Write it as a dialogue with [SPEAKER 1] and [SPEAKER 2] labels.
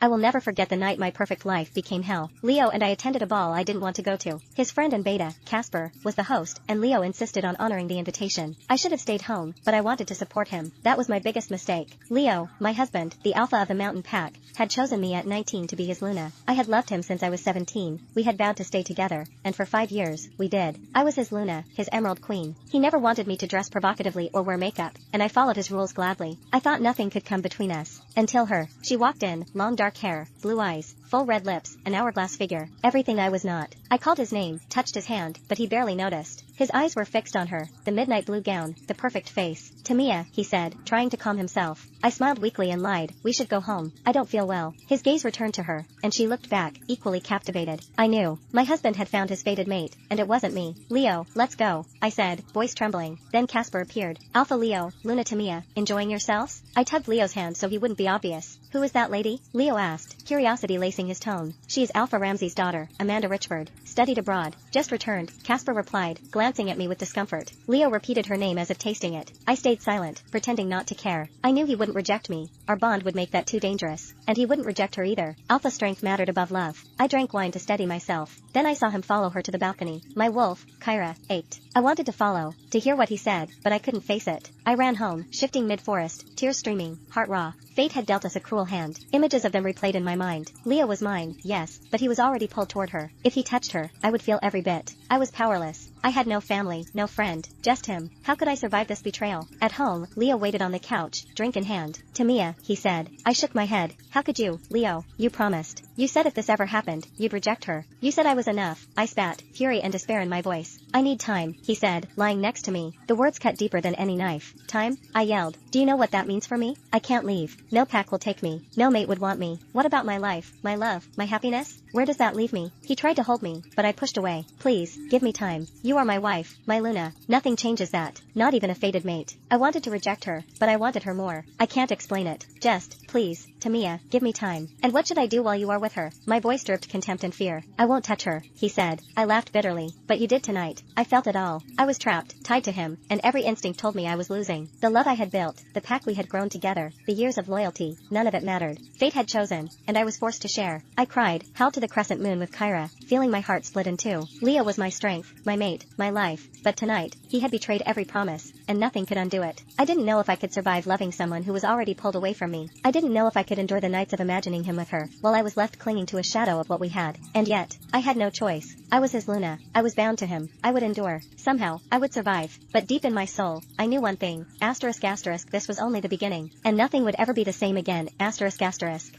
[SPEAKER 1] I will never forget the night my perfect life became hell. Leo and I attended a ball I didn't want to go to. His friend and beta, Casper, was the host, and Leo insisted on honoring the invitation. I should have stayed home, but I wanted to support him. That was my biggest mistake. Leo, my husband, the alpha of the mountain pack, had chosen me at 19 to be his Luna. I had loved him since I was 17, we had vowed to stay together, and for 5 years, we did. I was his Luna, his emerald queen. He never wanted me to dress provocatively or wear makeup, and I followed his rules gladly. I thought nothing could come between us. Until her. She walked in, long dark hair, blue eyes, full red lips, an hourglass figure, everything I was not. I called his name, touched his hand, but he barely noticed. His eyes were fixed on her, the midnight blue gown, the perfect face. Tamia, he said, trying to calm himself. I smiled weakly and lied, we should go home. I don't feel well. His gaze returned to her, and she looked back, equally captivated. I knew. My husband had found his fated mate, and it wasn't me. Leo, let's go, I said, voice trembling. Then Casper appeared. Alpha Leo, Luna Tamia, enjoying yourselves? I tugged Leo's hand so he wouldn't be obvious. Who is that lady? Leo asked, curiosity lacing his tone. She is Alpha Ramsey's daughter, Amanda Richford. Studied abroad. Just returned, Casper replied, glancing at me with discomfort. Leo repeated her name as if tasting it. I stayed silent, pretending not to care. I knew he wouldn't reject me. Our bond would make that too dangerous. And he wouldn't reject her either. Alpha strength mattered above love. I drank wine to steady myself. Then I saw him follow her to the balcony. My wolf, Kyra, ached. I wanted to follow, to hear what he said, but I couldn't face it. I ran home, shifting mid-forest, tears streaming, heart raw. Fate had dealt us a cruel hand. Images of them replayed in my mind. Leo was mine, yes, but he was already pulled toward her. If he touched her, I would feel every bit. I was powerless. I had no family, no friend, just him. How could I survive this betrayal? At home, Leo waited on the couch, drink in hand. Tamia, he said. I shook my head. How could you, Leo? You promised. You said if this ever happened, you'd reject her. You said I was enough. I spat, fury and despair in my voice. I need time, he said, lying next to me. The words cut deeper than any knife. Time? I yelled. Do you know what that means for me? I can't leave. No pack will take me. No mate would want me. What about my life, my love, my happiness? Where does that leave me? He tried to hold me, but I pushed away. Please, give me time. You are my wife, my Luna. Nothing changes that. Not even a fated mate. I wanted to reject her, but I wanted her more. I can't explain it. Just, please, Tamia, give me time. And what should I do while you are with her? My voice dripped contempt and fear. I won't touch her, he said. I laughed bitterly. But you did tonight. I felt it all. I was trapped, tied to him, and every instinct told me I was losing. The love I had built, the pack we had grown together, the years of loyalty, none of it mattered. Fate had chosen, and I was forced to share. I cried, howled to the crescent moon with Kyra, feeling my heart split in two. Leo was my strength, my mate, my life, but tonight, he had betrayed every promise, and nothing could undo it. I didn't know if I could survive loving someone who was already pulled away from me. I didn't know if I could endure the nights of imagining him with her, while I was left clinging to a shadow of what we had. And yet, I had no choice. I was his Luna. I was bound to him. I would endure. Somehow, I would survive. But deep in my soul, I knew one thing. Asterisk asterisk, this was only the beginning. And nothing would ever be the same again. Asterisk asterisk.